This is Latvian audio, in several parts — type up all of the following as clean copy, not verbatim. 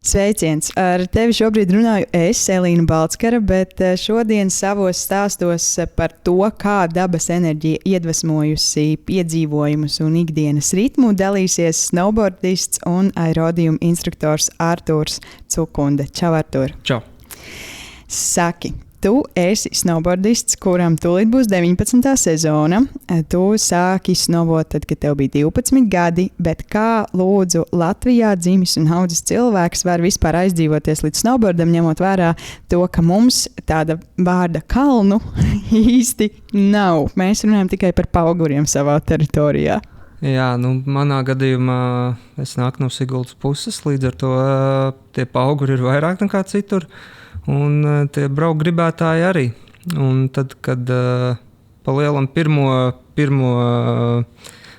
Sveiciens! Ar tevi šobrīd runāju es, Elīna Balckara, bet šodien savos stāstos par to, kā dabas enerģija iedvesmojusi piedzīvojumus un ikdienas ritmu, dalīsies snowboardists un aerodījuma instruktors Artūrs Cukunde. Čau, Artūr! Čau! Saki, tu esi snowboardists, kuram tūlīt būs 19. sezona. Tu sāki snowboard tad, kad tev bija 12 gadi, bet kā lūdzu Latvijā dzimis un audzis cilvēks var vispār aizdzīvoties līdz snowboardam, ņemot vērā to, ka mums tāda vārda kalnu īsti nav. Mēs runājam tikai par pauguriem savā teritorijā. Jā, manā gadījumā es nāku no Sigultas puses, līdz ar to tie pauguri ir vairāk nekā citur. Un tie braukt gribētāji arī. Un tad, kad pa lielam pirmo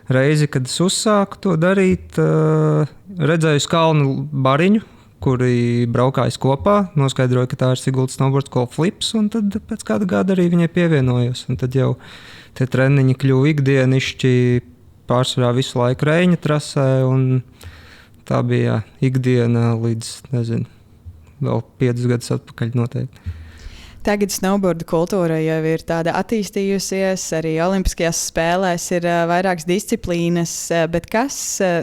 reizi, kad es uzsāku to darīt, redzēju kalnu bariņu, kuri braukājas kopā, noskaidroju, ka tā ir Sigultas snowboard school Flips, un tad pēc kāda gada arī viņai pievienojos. Un tad jau tie treniņi kļuva ikdienišķi, pārsvarā visu laiku Reņa trasē, un tā bija ikdiena līdz, nezinu, vēl 5 gadus atpakaļ noteikti. Tagad snowboardu kultūra jau ir tāda attīstījusies, arī Olimpiskajās spēlēs ir vairākas disciplīnas, bet kas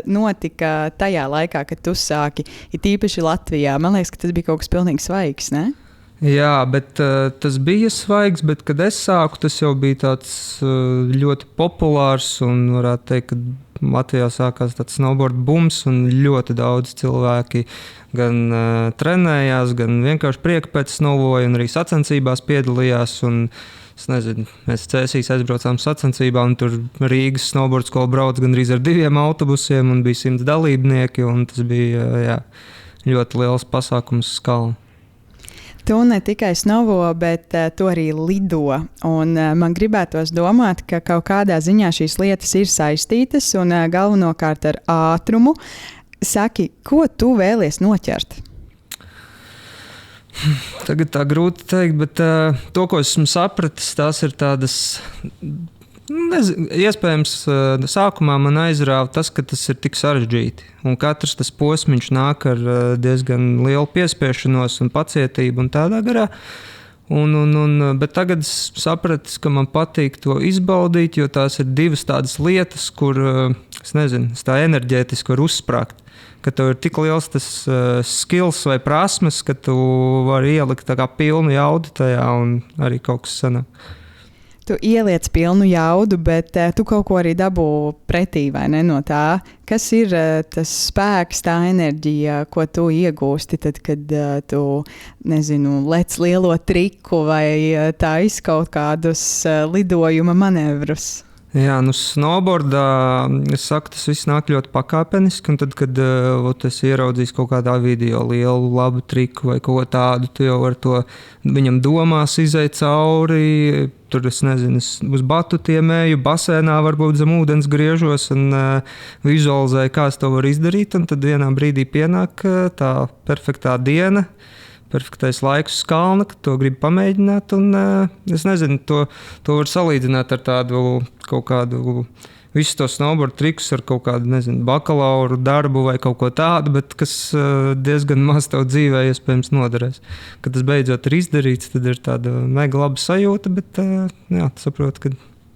notika tajā laikā, kad tu sāki, ir tīpaši Latvijā? Man liekas, ka tas bija kaut kas pilnīgi svaigs, ne? Jā, bet tas bija svaigs, bet kad es sāku, tas jau bija tāds ļoti populārs un varētu teikt, ka Latvijā sākās tāds snowboard bums un ļoti daudz cilvēki gan trenējās, gan vienkārši prieku pēc snowboarda un arī sacensībās piedalījās. Un, es nezinu, mēs Cēsīs aizbraucām sacensībā un tur Rīgas snowboard skola brauc gandrīz ar 2 autobusiem un bija 100 dalībnieki un tas bija ļoti liels pasākums uz kalna. Tu ne tikai snovo, bet tu arī lido. Un, man gribētos domāt, ka kaut kādā ziņā šīs lietas ir saistītas un galvenokārt ar ātrumu. Saki, ko tu vēlies noķert? Tagad tā grūti teikt, bet to, ko esmu sapratis, tās ir tādas... Iespējams, sākumā man aizrāva tas, ka tas ir tik sarežģīti. Un katrs tas posmiņš nāk ar diezgan lielu piespiešanos un pacietību un tādā garā. Bet tagad es sapratu, ka man patīk to izbaudīt, jo tās ir divas tādas lietas, kur, es nezinu, tā enerģētiski var uzsprāgt. Ka tev ir tik liels tas skills vai prasmes, ka tu vari ielikt tā kā pilnu jaudu tajā un arī kaut kas sanāk. Tu ieliec pilnu jaudu, bet tu kaut ko arī dabū pretī, vai ne, no tā? Kas ir tas spēks, tā enerģija, ko tu iegūsti tad, kad tu, nezinu, lec lielo triku vai taisi kaut kādus lidojuma manevrus? Jā, snowboardā, es saku, tas viss nāk ļoti pakāpeniski, un tad, kad es ieraudzīju kaut kādā video lielu labu triku vai ko tādu, tu jau ar to viņam domās izeit cauri. Tur es nezinu, es uz batutiem eju, basēnā varbūt zem ūdens griežos un vizualizēju, kā es to varu izdarīt. Un tad vienā brīdī pienāk tā perfektā diena, perfektais laiks uz kalna, ka to gribu pamēģināt. Un es nezinu, to var salīdzināt ar tādu kaut kādu visu to snowboard trikus ar kaut kādu, nezinu, bakalauru darbu vai kaut ko tādu, bet kas diezgan maz tev dzīvē iespējams noderēs. Kad tas beidzot ir izdarīts, tad ir tāda mega laba sajūta, bet jā, saprotu, ka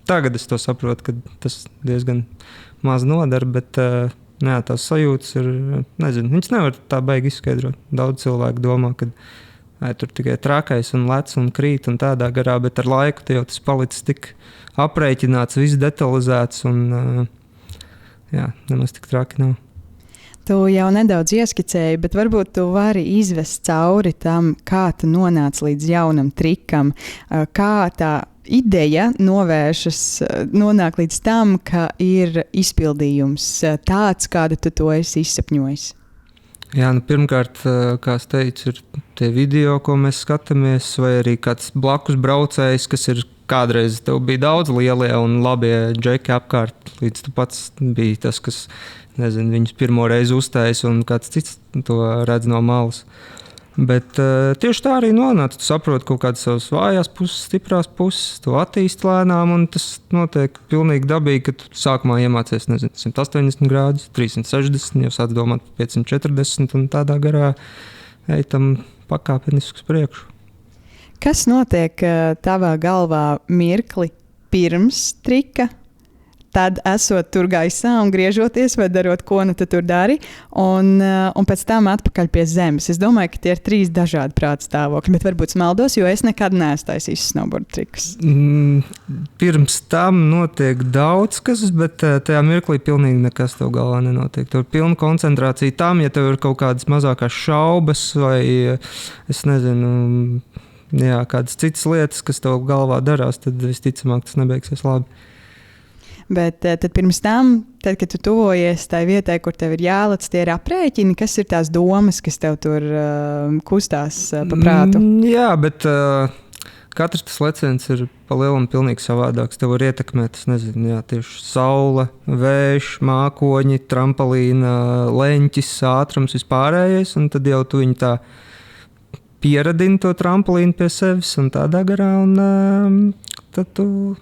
tagad es to saprotu, ka tas diezgan maz noder, bet jā, tās sajūtas ir, nezinu, viņas nevar tā baigi izskaidrot. Daudz cilvēku domā, ka tur tikai trakais un lec un krīt un tādā garā, bet ar laiku jau tas palicis tik aprēķināts, viss detalizēts un jā, nemaz tik traki nav. Tu jau nedaudz ieskicēji, bet varbūt tu vari izvest cauri tam, kā tu nonāc līdz jaunam trikam, kā tā ideja nonāk līdz tam, ka ir izpildījums tāds, kādu tu to esi izsapņojis. Jā, pirmkārt, kā es teicu, ir tie video, ko mēs skatāmies, vai arī kāds blakus braucējs, kas ir kādreiz tev bija daudz lielie un labie džeki apkārt, līdz tu pats biji tas, kas, nezinu, viņus pirmo reizi uztais un kāds cits to redz no malas. Bet tieši tā arī nonāca. Tu saproti kaut kādas savas vājās puses, stiprās puses, tu attīsti lēnām, un tas notiek pilnīgi dabīgi, ka tu sākumā iemācies, 180 grādus, 360, jau sāc domāt par 540, un tādā garā ej tam pakāpeniski uz priekšu. Kas notiek tavā galvā mirkli pirms trika? Tad esot tur gaisā un griežoties vai darot, ko nu tu tur dari, un pēc tam atpakaļ pie zemes. Es domāju, ka tie ir 3 dažādi prāta stāvokļi, bet varbūt maldos, jo es nekad neesmu taisījis snowboard trikus. Pirms tam notiek daudz kas, bet tajā mirklī pilnīgi nekas tev galvā nenotiek. Tur ir pilna koncentrācija tam, ja tev ir kaut kādas mazākās šaubas vai, es nezinu, kādas citas lietas, kas tev galvā darās, tad visticamāk tas nebeigsies labi. Bet tad pirms tam, kad tu tuvojies tai vietai, kur tev ir jālec, tie ir aprēķini, kas ir tās domas, kas tev tur kustās pa prātu? Jā, bet katrs tas leciens ir pa lielam pilnīgi savādāks. Tev var ietekmēt, tieši saule, vējš, mākoņi, trampolīna, leņķis, ātrums, vispārējais, un tad jau tu viņu tā pieradini to trampolīnu pie sevis un tādā garā, un tad tu...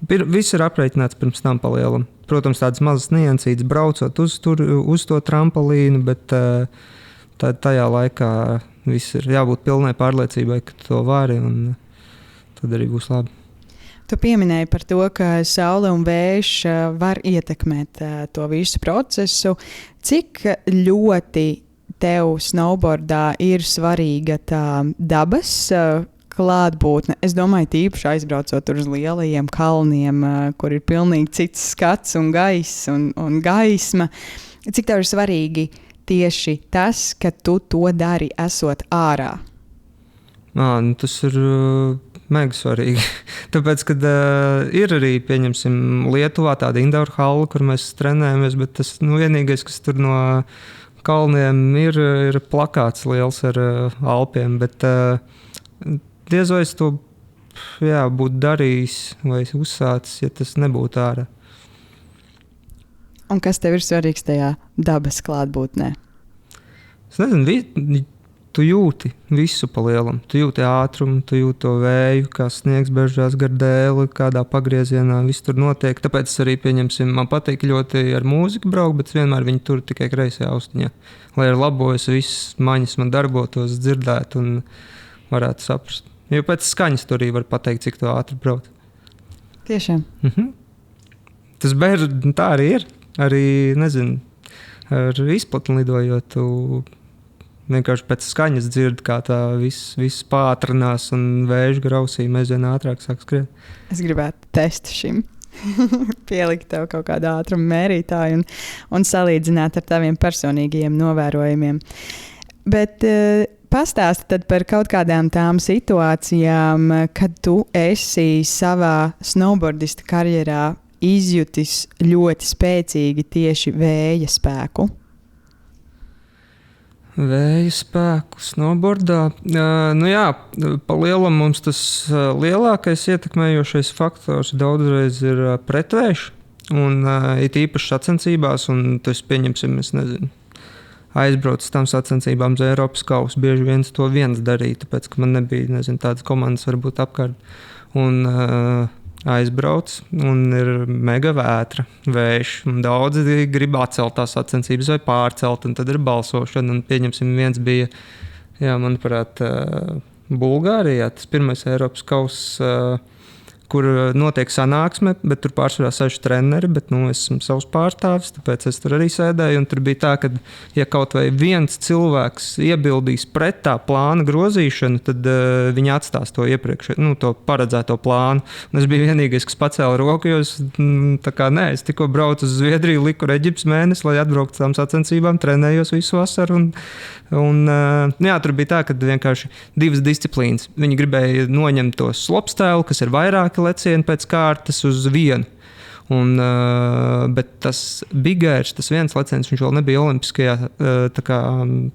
Viss ir aprēķināts pirms tam palielam. Protams, tādas mazas niansītas braucot uz to trampolīnu, bet tajā laikā viss ir jābūt pilnai pārliecībai, ka tu to vari, un tad arī būs labi. Tu pieminēji par to, ka saule un vējš var ietekmēt to visu procesu. Cik ļoti tev snowboardā ir svarīga tā dabas klātbūtne? Es domāju, tīpaši aizbraucot uz lielajiem kalniem, kur ir pilnīgi cits skats un gaiss un gaisma. Cik tev ir svarīgi tieši tas, ka tu to dari esot ārā? Tas ir mega svarīgi. Tāpēc, kad ir arī, pieņemsim, Lietuvā tāda indoor halla, kur mēs trenējamies, bet tas vienīgais, kas tur no kalniem ir plakāts liels ar Alpiem, bet diez vai es to būtu darījis vai uzsācis, ja tas nebūtu ārā. Un kas tev ir svarīgs tajā dabas klātbūtnē? Es nezinu, tu jūti visu pa lielam. Tu jūti ātrumu, tu jūti to vēju, kā sniegs beržās gar dēli, kādā pagriezienā viss tur notiek. Tāpēc arī, pieņemsim, man patīk ļoti ar mūziku braukt, bet vienmēr viņi tur tikai kreisajā austiņā. Lai ir labojas, viss maņas man darbotos, dzirdētu un varētu saprast. Jo pēc skaņas tur arī var pateikt, cik tu ātri brauc. Tiešām. Tas tā arī ir. Arī, ar izplatni lidojot, tu vienkārši pēc skaņas dzirdi, kā tā viss pātrinās un vējš grausī aizvien ātrāk sāk skriet. Es gribētu testu šim. Pielikt tev kaut kādu ātrumu mērītāju un salīdzināt ar taviem personīgajiem novērojumiem. Bet pastāsti tad par kaut kādām tām situācijām, kad tu esi savā snowboardista karjerā izjutis ļoti spēcīgi tieši vēja spēku. Vēja spēku snowboardā. Pa lielam mums tas lielākais ietekmējošais faktors daudzreiz ir pretvējš. Un it īpaši sacensībās, un tas pieņemsim, aizbraucu uz tām sacensībām uz Eiropas kausu. Bieži viens to viens darīja, tāpēc, ka man nebija, tādas komandas varbūt apkārt. Un aizbrauc, un ir mega vētra, vējš, un daudzi grib atcelt tās sacensības vai pārcelt, un tad ir balsošana, un pieņemsim, viens bija, manuprāt, Bulgārijā, tas pirmais Eiropas kauss, kur notiek sanāksme, bet tur pārsvarā sēž treneri, bet es esmu savs pārstāvis, tāpēc es tur arī sēdēju, un tur bija tā, ka ja kaut vai viens cilvēks iebildīs pret tā plāna grozīšanu, tad viņi atstās to iepriekš, to paredzēto plānu. Un es biju vienīgais, kas pacēla roku, jo es es tikko braucu uz Zviedriju, liku Eģiptes mēnesi, lai atbrauktu tām sacensībām, trenējos visu vasaru, tur bija tā, ka vienkārši 2 disciplīnas. Viņi gribēja noņemt to slopestyle, kas ir vairāki lecieni pēc kārtas uz vienu. Bet tas bigairs, tas viens leciens, viņš vēl nebija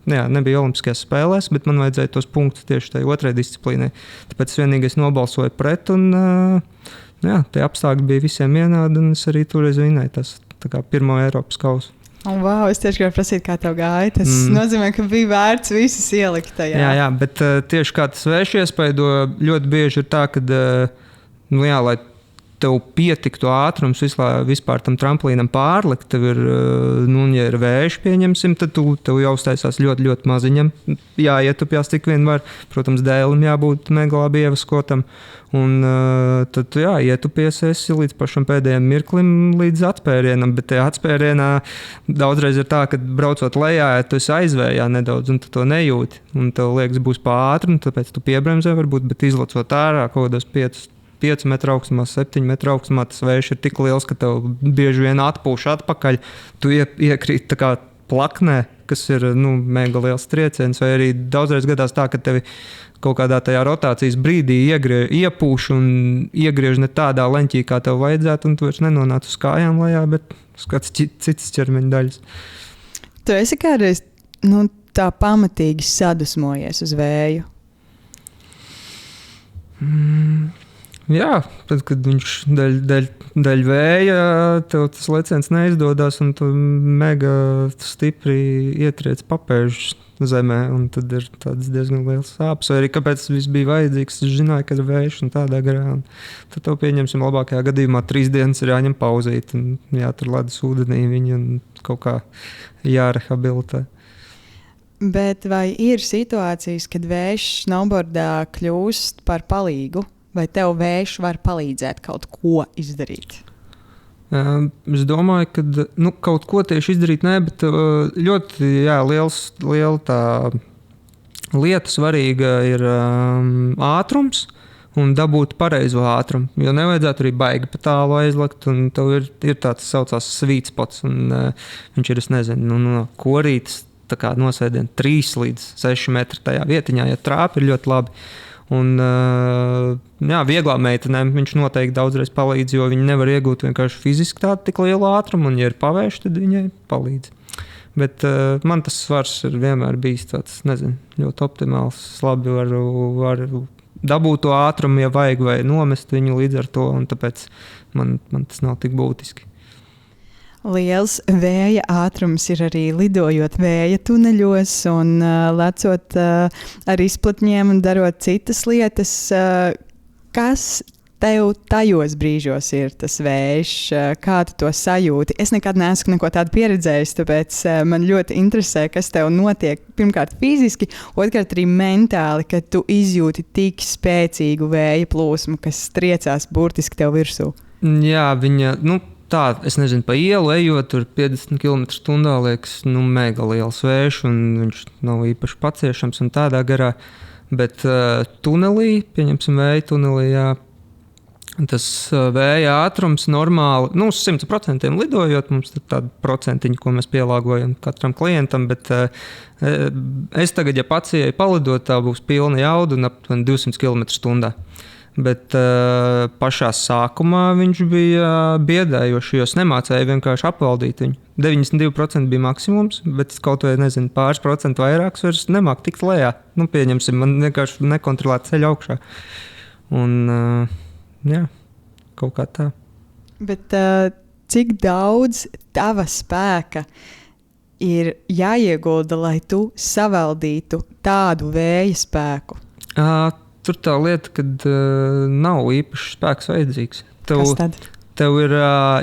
nebija olimpiskajās spēlēs, bet man vajadzēja tos punktus tieši tai otrai disciplīnai. Tāpēc es vienīgais nobalsoju pret, un tie apstākļi bija visiem vienādi, un es arī toreiz vinēju tas pirmo Eiropas kausu. Wow, es tieši gribēju prasīt, kā tev gāja. Tas nozīmē, ka bija vērts visus ielikt tajā. Jā, bet tieši kā tas vējš iespaido, ļoti bieži ir tā, ka, lai tev pietiktu ātrums vispār tam tramplīnam pārlikt, tev ir, ja ir vējš, pieņemsim, tad tev jau uztaisās ļoti, ļoti maziņam. Jāietupjās tik vien var. Protams, dēlim jābūt mega labi ievaskotam. Un tad tu ietupies esi līdz pašam pēdējiem mirklim, līdz atspērienam. Bet tajā atspērienā daudzreiz ir tā, ka braucot lejā, tu esi aizvējā nedaudz un tu to nejūti. Un tev liekas, būs pāri, un tāpēc tu piebremzē varbūt, bet izlacot ārā kaut kādos 5 metru augstumā, 7 metru augstumā, tas vējš ir tik liels, ka tev bieži vien atpūš atpakaļ. Tu iekrīt tā kā plaknē, kas ir mega liels trieciens, vai arī daudzreiz gadās tā, ka tevi kaut kādā tajā rotācijas brīdī iepūš un iegriež ne tādā leņķī, kā tev vajadzētu, un tu vairs nenonāc uz kājām lejā, bet uz kāds cits ķermeņa daļas. Tu esi kādreiz tā pamatīgi sadusmojies uz vēju? Jā, tad, kad viņš daļ vēja, tev tas leciens neizdodas, un tu mega stipri ietriec papēžus zemē, un tad ir tāds diezgan liels sāpes. Vai arī kāpēc tas viss bija vajadzīgs, es zināju, ka ir vējš un tādā garā. Un tad tev pieņemsim labākajā gadījumā 3 dienas ir jāņem pauzīt, un jātur ledus ūdenī viņu un kaut kā jārehabilitē. Bet vai ir situācijas, kad vējš snowboardā kļūst par palīgu? Vai tev vējš var palīdzēt kaut ko izdarīt? Es domāju, ka kaut ko tieši izdarīt nē, bet ļoti liela tā lieta svarīga ir ātrums un dabūt pareizo ātrumu. Jo nevajadzētu arī baigi pa tālu aizlekt, un tev ir tāds saucās sweet spots, un viņš ir, es nezinu, no korītes tā kā nosēdien 3 līdz 6 metri tajā vietiņā, ja trāpi ir ļoti labi. Un, vieglām meitenēm viņš noteikti daudzreiz palīdz, jo viņi nevar iegūt vienkārši fiziski tādu tik lielu ātrumu, un, ja ir pavērš, tad viņai palīdz. Bet man tas svars ir vienmēr bijis tāds, nezinu, ļoti optimāls. Es labi varu dabūt to ātrumu, ja vajag, vai nomest viņu līdz ar to, un tāpēc man tas nav tik būtiski. Liels vēja ātrums ir arī lidojot vēja tuneļos un lecot ar izplatņiem un darot citas lietas. Kas tev tajos brīžos ir tas vējš? Kā tu to sajūti? Es nekad neesmu neko tādu pieredzējis, tāpēc man ļoti interesē, kas tev notiek. Pirmkārt fiziski, otrkārt arī mentāli, kad tu izjūti tik spēcīgu vēja plūsmu, kas triecās burtiski tev virsū. Jā, viņa... Tā, es nezinu, pa ielu ejot, tur 50 km/h liekas, mega liels vējš, un viņš nav īpaši paciešams un tādā garā. Bet tunelī, pieņemsim vēja tunelī, tas vēja ātrums normāli, uz 100% lidojot, mums ir tāda procentiņa, ko mēs pielāgojam katram klientam, bet es tagad, ja pats ieeju palidot, tā būs pilna jauda un aptuveni 200 km/h. Bet pašā sākumā viņš bija biedējošs, jo es nemācēju vienkārši apvaldīt viņu. 92% bija maksimums, bet kaut vai, nezinu, pāris procentu vairāks vairs nemāk tikt lejā. Pieņemsim, man vienkārši nekontrolēt ceļu augšā. Un, kaut kā tā. Bet cik daudz tava spēka ir jāiegulda, lai tu savaldītu tādu vēja spēku? Tur tā lieta, ka nav īpaši spēks vajadzīgs. Tev ir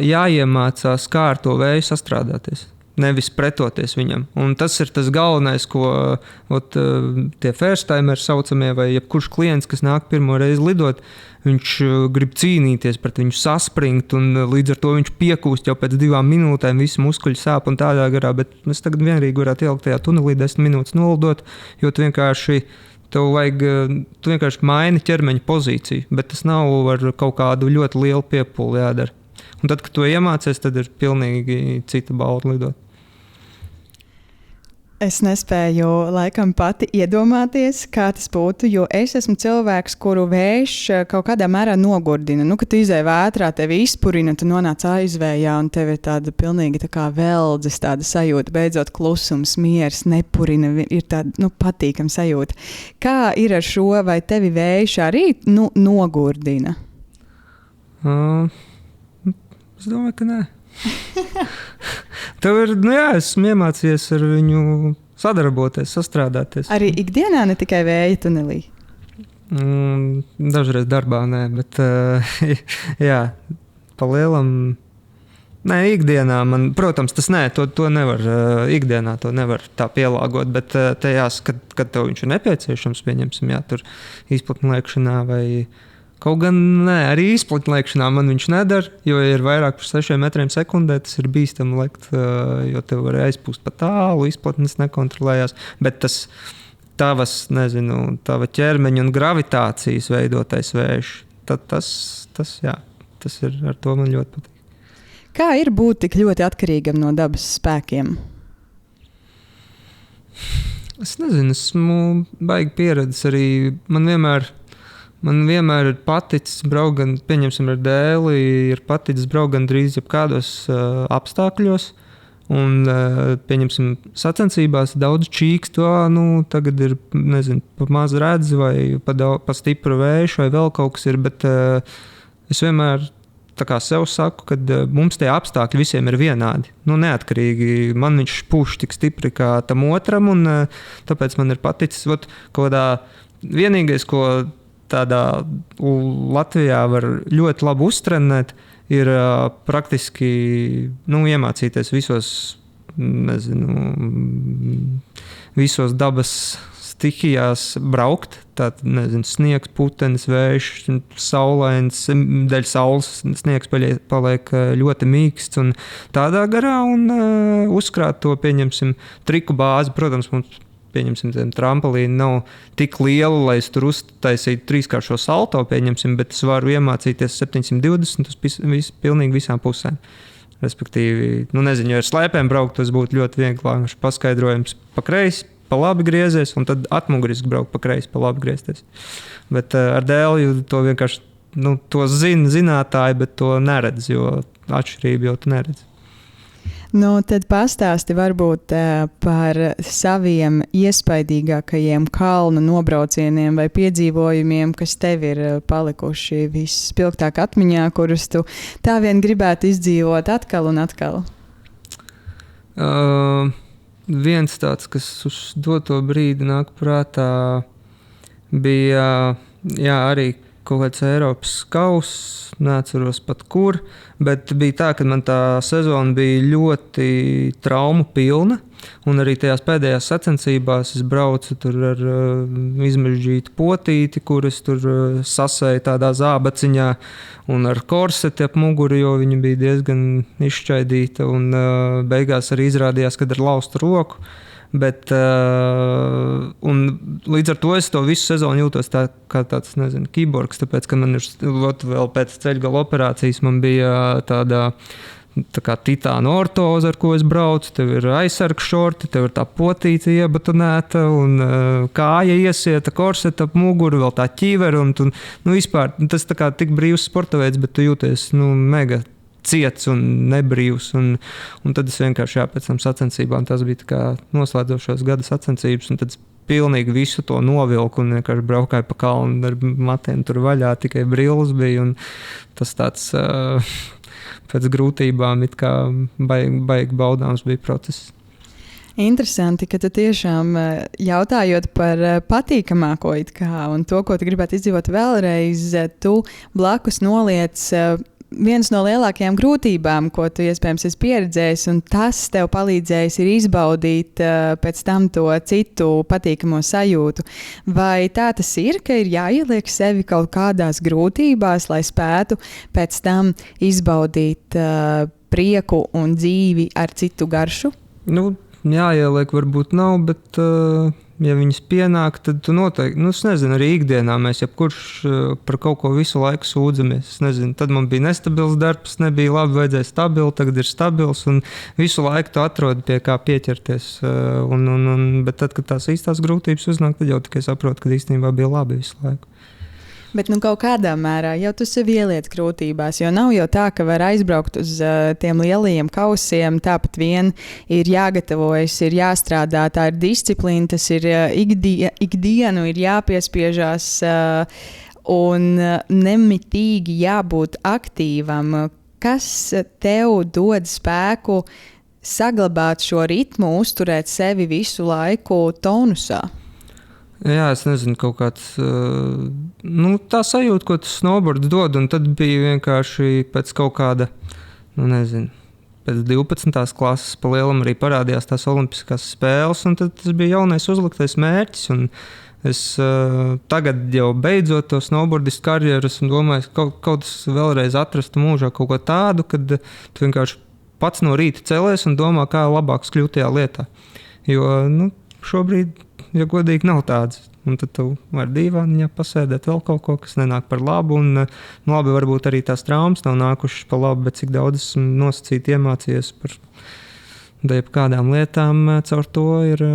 jāiemācās, kā ar to vēju sastrādāties, nevis pretoties viņam. Un tas ir tas galvenais, ko tie first-timeri saucamie, vai jebkurš klients, kas nāk pirmo reizi lidot, viņš grib cīnīties pret viņu, saspringt, un līdz ar to viņš piekūst jau pēc 2 minūtēm, visi muskuļi sāp un tādā garā, bet mēs tagad vienīgi varētu ielikt tajā tunelī 10 minūtes nolidot, jo tu vienkārši maini ķermeņa pozīciju, bet tas nav ar kaut kādu ļoti lielu piepūli jādara. Un tad, kad to iemācies, tad ir pilnīgi cita bauda lidot. Es nespēju laikam pati iedomāties, kā tas būtu, jo es esmu cilvēks, kuru vējš kaut kādā mērā nogurdina. Kad tu izej vētrā, tevi izpurina, tu nonāc aizvējā un tev ir tāda pilnīgi tā kā veldzes tāda sajūta, beidzot klusums, miers, nepurina, ir tāda patīkama sajūta. Kā ir ar šo, vai tevi vējš arī nogurdina? Es domāju, ka nē. Tev ir, esmu iemācījies ar viņu sadarboties, sastrādāties. Arī ikdienā, ne tikai vēja tunelī? Dažreiz darbā, nē, bet jā, pa lielam. Nē, ikdienā man, protams, tas to nevar, ikdienā to nevar tā pielāgot, bet tajās, kad tev viņš ir nepieciešams, pieņemsim, jā, tur izplatnliekšanā vai kaut gan arī izplatnliekšanā man viņš nedara, jo ir vairāk par 6 metriem sekundē, tas ir bīstami lekt, jo tev var aizpūst pa tālu, izplatnes nekontrolējās, bet tas tavas, tava ķermeņa un gravitācijas veidotais vējš, tad tas ir, ar to man ļoti patīk. Kā ir būt tik ļoti atkarīgam no dabas spēkiem? Es nezinu, esmu baigi pieredzis arī. Man vienmēr ir paticis braukt, pieņemsim, ar dēli, ir paticis braukt gandrīz jebkādos apstākļos. Un, pieņemsim, sacensībās daudz čīkstu, tagad ir, pa maz redz vai pa stipru vēju vai vēl kaut kas ir, bet es vienmēr tā kā sev saku, ka mums tie apstākļi visiem ir vienādi. Neatkarīgi, man viņš puš tik stipri kā tam otram, un tāpēc man ir paticis, vienīgais, ko tādā Latvijā var ļoti labi uztrenēt, ir praktiski iemācīties visos dabas stihijās braukt. Tātad, sniegs, putenis, vējš, saulains, dēļ saules sniegs paliek ļoti mīksts un tādā garā, un uzkrāt to, pieņemsim, triku bāzi. Protams, mums pieņemsim, trampolīni nav tik liela, lai es tur uztaisītu 3-kāršo salto, pieņemsim, bet es varu iemācīties 720 uz pilnīgi visām pusēm. Respektīvi, jo ar slēpēm braukt, tas būtu ļoti vienkārši paskaidrojums pa kreisi, pa labi griezies, un tad atmuguriski braukt pa kreisi, pa labi griezties. Bet ar dēli to vienkārši, to zinātāji, bet to neredz, jo atšķirību jau tu neredz. Tad pastāsti varbūt par saviem iespaidīgākajiem kalnu nobraucieniem vai piedzīvojumiem, kas tev ir palikuši vispilgtāk atmiņā, kurus tu tā vien gribētu izdzīvot atkal un atkal. Viens tāds, kas uz doto brīdi nāk prātā, bija arī kaut kāds Eiropas kauss, neatceros pat kur, bet bija tā, ka man tā sezona bija ļoti traumu pilna, un arī tajās pēdējās sacensībās es braucu tur ar izmežģītu potīti, kuras tur sasēju tādā zābaciņā, un ar korseti ap muguru, jo viņa bija diezgan izšķaidīta, un beigās arī izrādījās, kad ar laustu roku. Bet, un līdz ar to es to visu sezonu jūtos kā tāds, kiborgs, tāpēc, ka man ir vēl pēc ceļgala operācijas man bija tā kā titāna ortoze, ar ko es braucu, tev ir aizsargs šorti, tev ir tā potīte iebatonēta, un kāja iesieta, korseta ap muguru, vēl tā ķīvera, un tu, vispār, tas tā kā tik brīvs sporta veids, bet tu jūties, mega ciets un nebrīvs, un tad es vienkārši pēc tam sacensībām, tas bija tā kā noslēdzošās gada sacensības, un tad es pilnīgi visu to novilku un vienkārši braukāju pa kalnu ar matiem tur vaļā, tikai brilles bija, un tas tāds pēc grūtībām it kā baigi baudāms bija process. Interesanti, ka tu tiešām jautājot par patīkamāko un to, ko tu gribētu izdzīvot vēlreiz, tu blakus noliec viens no lielākajām grūtībām, ko tu iespējams esi pieredzējis, un tas tev palīdzējis ir izbaudīt pēc tam to citu patīkamo sajūtu. Vai tā tas ir, ka ir jāieliek sevi kaut kādās grūtībās, lai spētu pēc tam izbaudīt prieku un dzīvi ar citu garšu? Jāieliek varbūt nav, bet ja viņas pienāk, tad tu noteikti, es nezinu, arī ikdienā mēs jebkurš par kaut ko visu laiku sūdzamies. Es nezinu, tad man bija nestabils darbs, nebija labi, vajadzēja stabili, tagad ir stabils, un visu laiku tu atrodi pie kā pieķerties. Bet tad, kad tās īstās grūtības uznāk, tad jau tikai saprotu, ka īstenībā bija labi visu laiku. Bet kaut kādā mērā jau tu sevi ieliec grūtībās, jo nav jau tā, ka var aizbraukt uz tiem lielajiem kausiem, tāpat vien ir jāgatavojas, ir jāstrādā, tā ir disciplīna, tas ir ikdienu ir jāpiespiežās un nemitīgi jābūt aktīvam. kas tev dod spēku saglabāt šo ritmu, uzturēt sevi visu laiku tonusā? Jā, es nezinu, kaut kāds tā sajūta, ko tas snowboards dod, un tad bija vienkārši pēc kaut kāda, pēc 12. klases pa lielam arī parādījās tās olimpiskās spēles, un tad tas bija jaunais uzliktais mērķis, un es tagad jau beidzot to snowboardistu karjeru, un domāju, ka kaut kas vēlreiz atrastu mūžā kaut ko tādu, kad tu vienkārši pats no rīta celies un domā, kā labāk kļūt tajā lietā. Jo šobrīd, ja godīgi, nav tāds. Un tad tu vari dīvainā pasēdēt vēl kaut ko, kas nenāk par labu. Un, labi, varbūt arī tās traumas nav nākušas par labu, bet cik daudz esmu nosacīti iemācījies par kādām lietām, caur to ir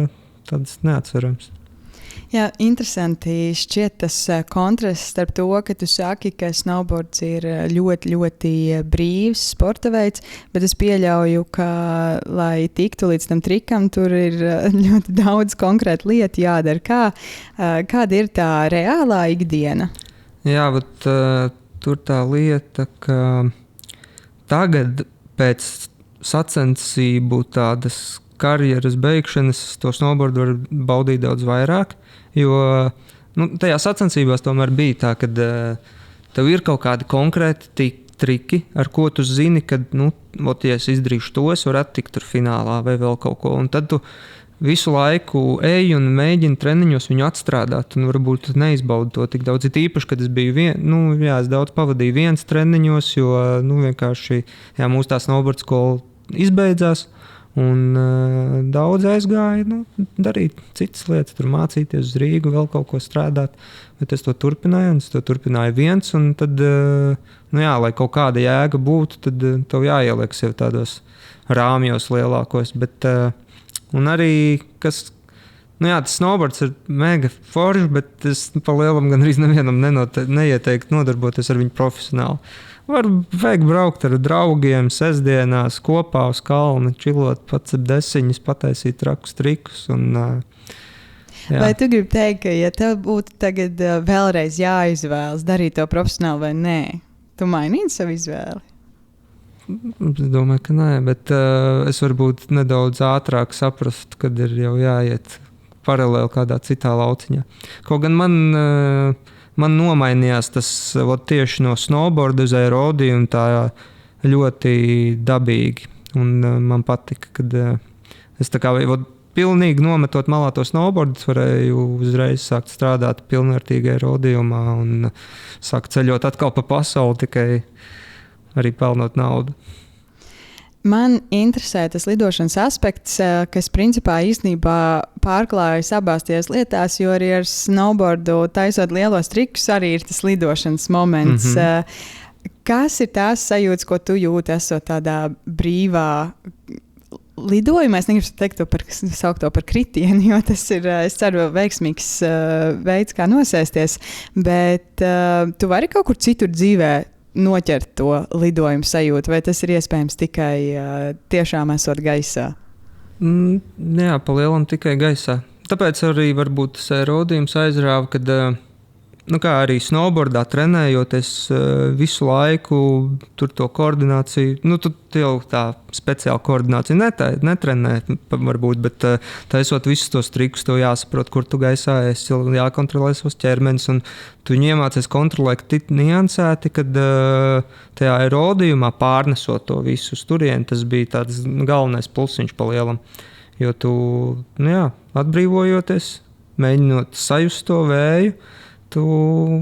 tāds neatcerams. Jā, interesanti šķiet tas kontrasts starp to, ka tu saki, ka snowboards ir ļoti, ļoti brīvs sporta veids, bet es pieļauju, ka, lai tiktu līdz tam trikam, tur ir ļoti daudz konkrētu lietu jādara. Kāda ir tā reālā ikdiena? Jā, bet tur tā lieta, ka tagad pēc sacensību tādas karjeras beigšanas to snowboardu var baudīt daudz vairāk. Jo tajā sacensībās tomēr bija tā, ka tev ir kaut kādi konkrēti triki, ar ko tu zini, ka, ja es izdarīšu to, es varu attikt tur finālā vai vēl kaut ko. Un tad tu visu laiku ej un mēģini treniņos viņu atstrādāt, un varbūt neizbaudi to tik daudz. Ir īpaši, kad es biju es daudz pavadīju viens treniņos, jo vienkārši mūsu tā snowboard skola izbeidzās. Un daudz aizgāja darīt citas lietas, tur mācīties uz Rīgu, vēl kaut ko strādāt. Bet es to turpināju, un es to turpināju viens. Un tad, lai kaut kāda jēga būtu, tad tev jāieliek sev tādos rāmjos lielākos. Bet, un arī, tas snowboards ir mega forši, bet es pa lielam gan arī nevienam neieteiktu nodarboties ar viņu profesionāli. Vajag braukt ar draugiem, sestdienās kopā uz kalnu, čilot, pats ap desiņas, pataisīt trakus trikus. Vai tu gribi teikt, ka, ja tev būtu tagad vēlreiz jāizvēlas darīt to profesionāli vai nē, tu mainītu savu izvēli? Es domāju, ka nē, bet es varbūt nedaudz ātrāk saprastu, kad ir jau jāiet paralēli kādā citā lauciņā. Kaut gan man nomainījās tas tieši no snowboarda uz aerodiju un tā ļoti dabīgi. Un man patika, kad es tā kā pilnīgi nometot malā to snowboardu, varēju uzreiz sākt strādāt pilnvērtīgi aerodijumā un sākt ceļot atkal pa pasauli, tikai arī pelnot naudu. Man interesē tas lidošanas aspekts, kas principā īstenībā pārklājas abās tajās lietās, jo arī ar snowboardu taisot lielos trikus arī ir tas lidošanas moments. Kas ir tās sajūtas, ko tu jūti, esot tādā brīvā lidojumā? Es negribu teikt saukt to par kritienu, jo tas ir, es ceru, veiksmīgs veids, kā nosēsties, bet tu vari kaut kur citur dzīvē noķert to lidojumu sajūtu, vai tas ir iespējams tikai tiešām esot gaisā? Jā, pa lielam tikai gaisā. Tāpēc arī varbūt tas aerodījums aizrāva, kad kā arī snowboardā trenējoties visu laiku, tur to koordināciju, tu jau tā speciāli koordināciju netrenē, varbūt, bet taisot visus tos trikus, tev jāsaprot, kur tu gaisā esi, jākontrolē savus ķermenis, un tu viņu iemācies kontrolēt niansēti, kad tajā aerodījumā pārnesot to visu uz turieni, tas bija tāds galvenais plusiņš pa lielam, jo tu, atbrīvojoties, mēģinot sajust to vēju, tu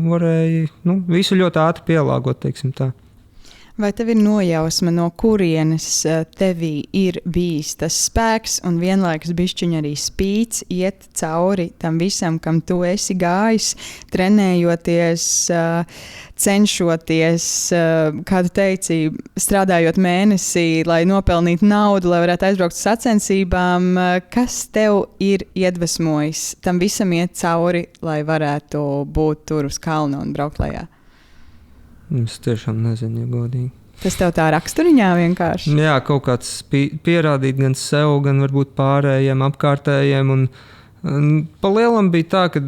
varēji visu ļoti ātri pielāgot, teiksim tā. Vai tev ir nojausma, no kurienes tevī ir bijis tas spēks un vienlaikus bišķiņ arī spīts iet cauri tam visam, kam tu esi gājis, trenējoties, cenšoties, kā tu teici, strādājot mēnesī, lai nopelnītu naudu, lai varētu aizbraukt uz sacensībām. Kas tev ir iedvesmojis tam visam iet cauri, lai varētu būt tur uz kalna un braukt lejā? Es tiešām nezinu, ja godīgi. Tas tev tā raksturiņā vienkārši? Jā, kaut kāds pierādīt gan sev, gan varbūt pārējiem, apkārtējiem. Un pa lielam bija tā, ka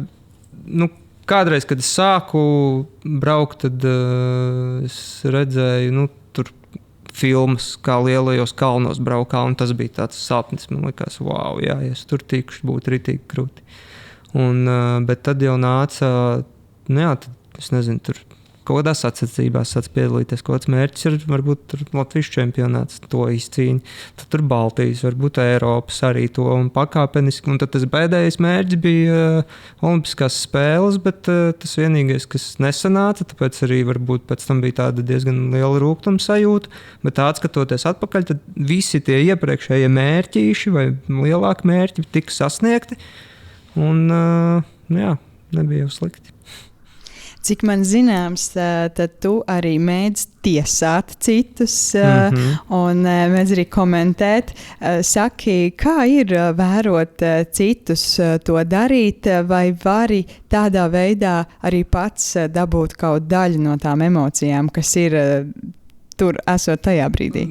kādreiz, kad es sāku braukt, tad es redzēju, tur filmas, kā lielajos kalnos braukā, un tas bija tāds sapnis. Man likās, wow, jā, ja es tur tikšu, būtu ritīgi krūti. Bet tad jau nāca, tad, es nezinu, tur kaut kādās sacensībās sāc piedalīties. Kaut kāds mērķis ir varbūt tur Latvijas čempionāts, to izcīņa. Tad tur Baltijas, varbūt Eiropas arī to un pakāpeniski. Un tad tas pēdējais mērķis bija Olimpiskās spēles, bet tas vienīgais, kas nesanāca, tāpēc arī varbūt pēc tam bija tāda diezgan liela rūgtuma sajūta. Bet atskatoties atpakaļ, tad visi tie iepriekšējie mērķīši vai lielāki mērķi tika sasniegti. Un nebija jau slikti. Cik man zināms, tad tu arī mēdz tiesāt citus un mēdz arī komentēt. Saki, kā ir vērot citus to darīt, vai vari tādā veidā arī pats dabūt kaut daļu no tām emocijām, kas ir tur esot tajā brīdī?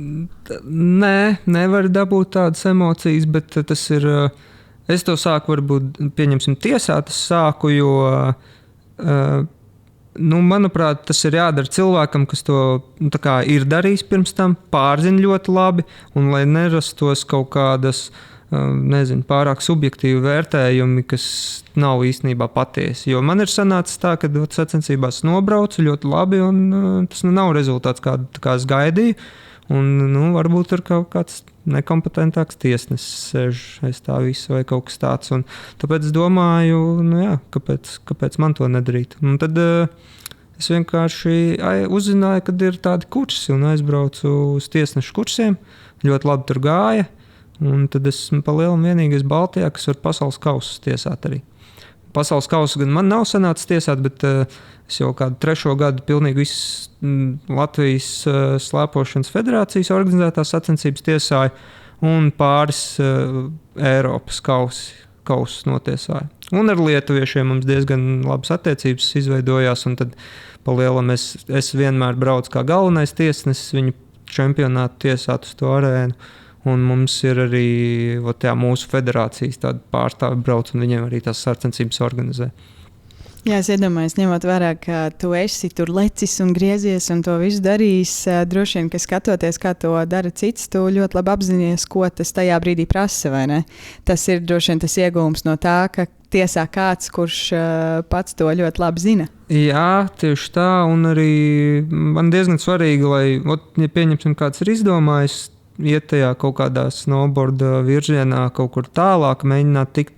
Nē, nevar dabūt tādas emocijas, bet tas ir, es to sāku varbūt, pieņemsim, tiesāt, es sāku, jo manuprāt, tas ir jādara cilvēkam, kas to ir darījis pirms tam, pārzina ļoti labi, un lai nerastos kaut kādas, pārāk subjektīvi vērtējumi, kas nav īstenībā patiesi. Jo man ir sanācis tā, ka sacensībās nobraucu ļoti labi, un tas nav rezultāts, kā es gaidīju. Un varbūt tur kaut kāds nekompetentāks tiesnesis sēž aiz tā visa vai kaut kas tāds. Un tāpēc es domāju, kāpēc man to nedarīt. Un tad es vienkārši uzzināju, kad ir tādi kursi un aizbraucu uz tiesnešu kursiem. Ļoti labi tur gāja. Un tad esmu pa lielam vienīgais Baltijā, kas var pasaules kausus tiesāt arī. Pasaules kausu gan man nav sanācis tiesāt, bet es jau kādu 3. gadu pilnīgi visas Latvijas slēpošanas federācijas organizētās sacensības tiesāju un pāris Eiropas kausus notiesāju. Un ar lietuviešiem mums diezgan labas attiecības izveidojās, un tad pa lielam es vienmēr braucu kā galvenais tiesnesis viņu čempionātu tiesāt uz to arēnu. Un mums ir arī mūsu federācijas pārstāvi brauc, un viņiem arī tās sacensības organizē. Jā, es iedomājos, ņemot vērā, ka tu esi tur lecis un griezies un to visu darījis. Droši vien, ka skatoties, kā to dara cits, tu ļoti labi apzinājies, ko tas tajā brīdī prasa, vai ne? Tas ir droši vien tas iegūms no tā, ka tiesā kāds, kurš pats to ļoti labi zina. Jā, tieši tā, un arī man diezgan svarīgi, lai, ja pieņemsim, kāds ir izdomājis, iet tajā kaut kādā snowboarda virzienā, kaut kur tālāk mēģināt tikt,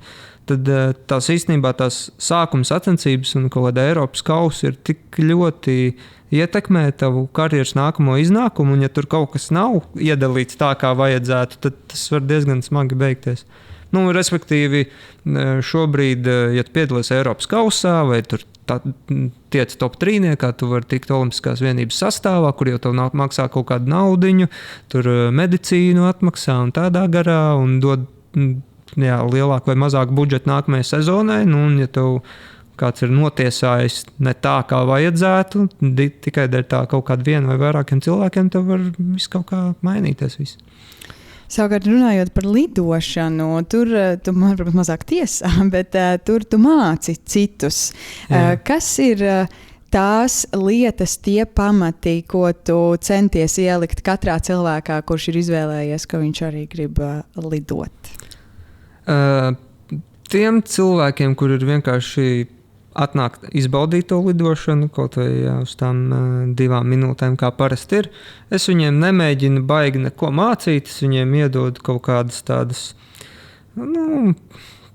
tad tās īstenībā tās sākuma sacensības un kaut kāda Eiropas kausa ir tik ļoti ietekmē tavu karjeras nākamo iznākumu, un ja tur kaut kas nav iedalīts tā, kā vajadzētu, tad tas var diezgan smagi beigties. Respektīvi, šobrīd, ja tu piedalies Eiropas kausā vai tur tiec top 3, tu vari tikt Olimpiskās vienības sastāvā, kur jau tev maksā kaut kādu naudiņu, tur medicīnu atmaksā un tādā garā, un dod lielāku vai mazāku budžetu nākamajai sezonai. Un ja tev kāds ir notiesājis ne tā, kā vajadzētu, tikai dēļ tā kaut kāda viena vai vairākiem cilvēkiem, tev var viss kaut kā mainīties. Viss. Savukārt, runājot par lidošanu, tur tu, varbūt mazāk tiesā, bet tur tu māci citus. Kas ir tās lietas, tie pamati, ko tu centies ielikt katrā cilvēkā, kurš ir izvēlējies, ka viņš arī grib lidot? Tiem cilvēkiem, kur ir vienkārši atnākt izbaudīt to lidošanu, kaut vai uz tām 2 minūtēm, kā parasti ir. Es viņiem nemēģinu baigi neko mācīt, es viņiem iedodu kaut kādas tādas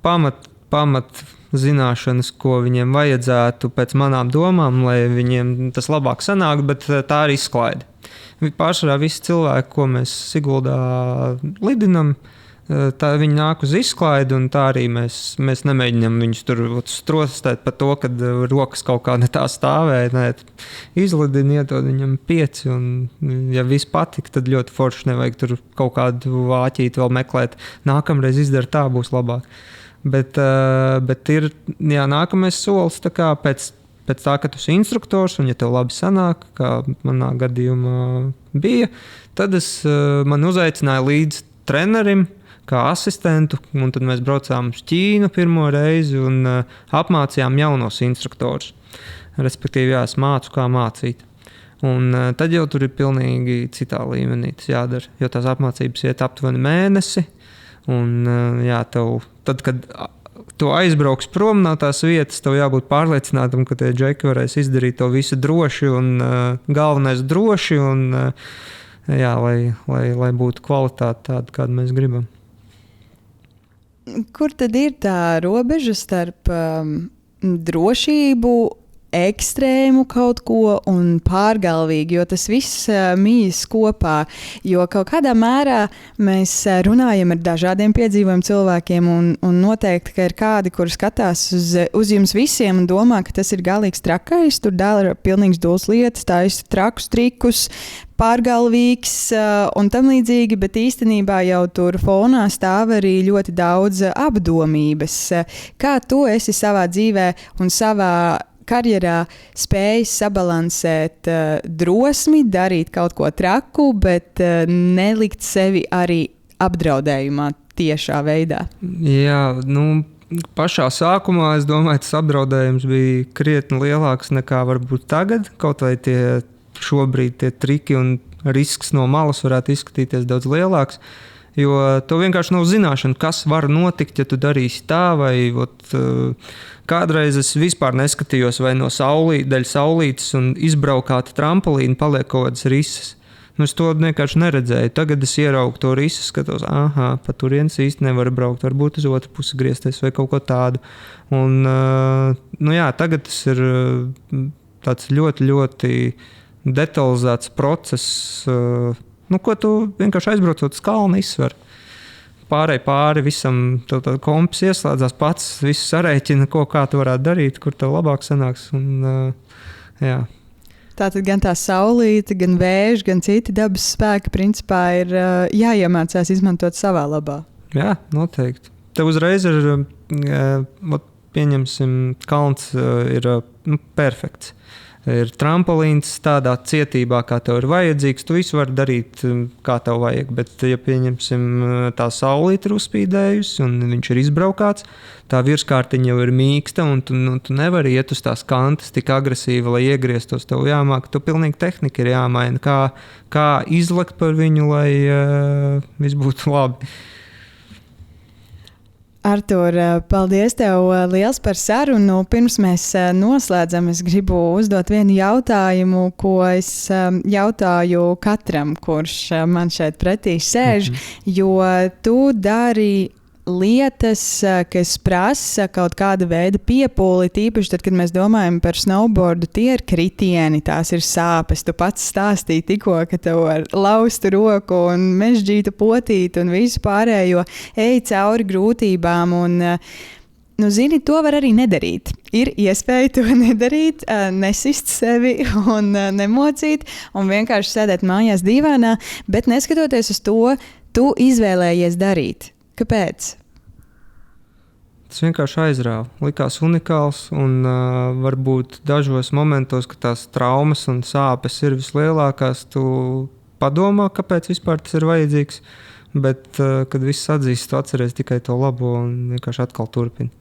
pamat zināšanas, ko viņiem vajadzētu pēc manām domām, lai viņiem tas labāk sanāk, bet tā arī izklaide. Pārsvarā visi cilvēki, ko mēs Siguldā lidinam, tā viņi nāk uz izklaidi, un tā arī mēs nemēģinām viņus tur strostēt par to, kad rokas kaut kā ne tā stāvēja. Nē, izlidini, iedod viņam 5, un ja viss patika, tad ļoti forši, nevajag tur kaut kādu vāķīti vēl meklēt. Nākamreiz izdara tā, būs labāk. Bet ir nākamais solis tā kā pēc tā, ka tu esi instruktors, un ja tev labi sanāk, kā manā gadījumā bija, tad man uzaicināja līdz trenerim, kā asistentu, un tad mēs braucām uz Ķīnu pirmo reizi un apmācījām jaunos instruktorus. Respektīvi, es mācu, kā mācīt. Un tad jau tur ir pilnīgi citā līmenī tas jādara, jo tās apmācības iet aptuveni mēnesi. Un, jā, tad, kad tu aizbrauks prom no tās vietas, tev jābūt pārliecinātam, ka tie džeki varēs izdarīt to visu droši un galvenais droši, un, jā, lai būtu kvalitāte tāda, kādu mēs gribam. Kur tad ir tā robeža starp drošību, ekstrēmu kaut ko un pārgalvīgi, jo tas viss mīs kopā, jo kaut kādā mērā mēs runājam ar dažādiem piedzīvojumu cilvēkiem un noteikti, ka ir kādi, kuri skatās uz jums visiem un domā, ka tas ir galīgs trakais, tur dara pilnīgs dūls lietas, taisa trakus trikus, pārgalvīgs un tam līdzīgi, bet īstenībā jau tur fonā stāv arī ļoti daudz apdomības. Kā tu esi savā dzīvē un savā karjerā spējis sabalansēt drosmi, darīt kaut ko traku, bet nelikt sevi arī apdraudējumā tiešā veidā? Jā, pašā sākumā es domāju, tas apdraudējums bija krietni lielāks nekā varbūt tagad, kaut vai šobrīd tie triki un risks no malas varētu izskatīties daudz lielāks, jo to vienkārši nav zināšana, kas var notikt, ja tu darīsi tā, vai kādreiz es vispār neskatījos vai no daļa saulītes un izbraukāta trampolīna paliek kaut kādas risas. Es to vienkārši neredzēju. Tagad es ieraugu to risu, skatos, pa turienes īsti nevar braukt, varbūt uz otru pusi griezties vai kaut ko tādu. Un, jā, tagad tas ir tāds ļoti, ļoti detalizēts process, ko tu vienkārši aizbraucot uz kalnu izsver. Pāri visam, tev kompis ieslēdzās pats, visu sarēķina, kā tu varētu darīt, kur tev labāk sanāks. Un, jā. Tātad gan tā saulīte, gan vējš, gan citi dabas spēki principā ir jāiemācās izmantot savā labā. Jā, noteikti. Tev uzreiz ir, pieņemsim, kalns ir perfekts. Ir trampolīns tādā cietībā, kā tev ir vajadzīgs. Tu visu vari darīt, kā tev vajag. Bet, ja pieņemsim, tā saulīte ir uzspīdējusi un viņš ir izbraukāts, tā virskārtiņa jau ir mīksta un tu nevari iet uz tās kantas tik agresīvi, lai iegrieztos. Tev jāmāk, tev pilnīgi tehnika ir jāmaina. Kā izlekt par viņu, lai viss būtu labi. Artur, paldies tev liels par sarunu. Pirms mēs noslēdzam, es gribu uzdot vienu jautājumu, ko es jautāju katram, kurš man šeit pretī sēž, jo tu dari lietas, kas prasa kaut kāda veida piepūli, tīpaši tad, kad mēs domājam par snowboardu, tie ir kritieni, tās ir sāpes. Tu pats stāstīji tikko, ka tev ar laustu roku un mežģītu potīti un visu pārējo ej cauri grūtībām un zini, to var arī nedarīt. Ir iespēja to nedarīt, nesist sevi un nemocīt un vienkārši sēdēt mājās dīvainā, bet neskatoties uz to, tu izvēlējies darīt. Kāpēc? Tas vienkārši aizrāva. Likās unikāls un varbūt dažos momentos, kad tās traumas un sāpes ir vislielākās, tu padomā, kāpēc vispār tas ir vajadzīgs, bet, kad viss atzīst, tu atceries tikai to labo un vienkārši atkal turpini.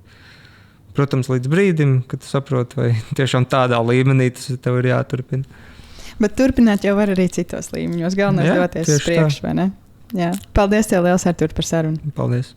Protams, līdz brīdim, kad tu saproti, vai tiešām tādā līmenī tas tev ir jāturpina. Bet turpināt jau var arī citos līmeņos. Galvenais doties uz priekšu, vai ne? Jā. Paldies tev liels, Artur, par sarunu. Paldies.